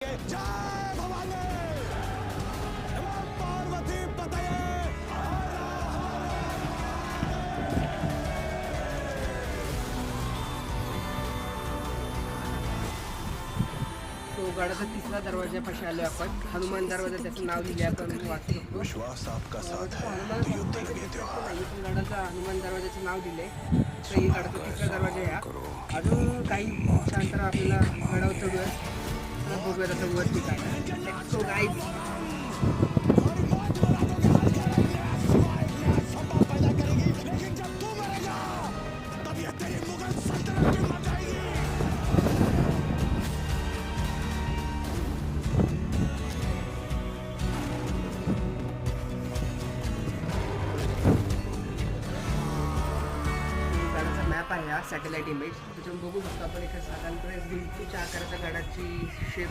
जय भवानी नमः पार्वती पतये तो गडाचा तिसरा दरवाजापाशी आलो आपण. हनुमान दरवाजा त्याचं नाव लिहिले आपण वाचू शकतो. विश्वास आपका साथ है हनुमान युद्ध लगे त्योहार पण गडाचा हनुमान दरवाजाचं नाव दिले. तर ही गडाचा तिसरा दरवाजा आहे हा. अजून काही शांतर आपल्याला गडावर चढूया. तर बघूया आता वरती काय. सो गाईज पैदा करेगी लेकिन जब तू मरेगा तब ये तेरी मुगल सल्तनत भी मर जाएगी. गडाचा मॅप आहे हा सॅटेलाइट इमेज. त्याच्यावर बघू शकतो आपण एका साधारणपणे दिलखुच्या आकाराच्या गडाची शेप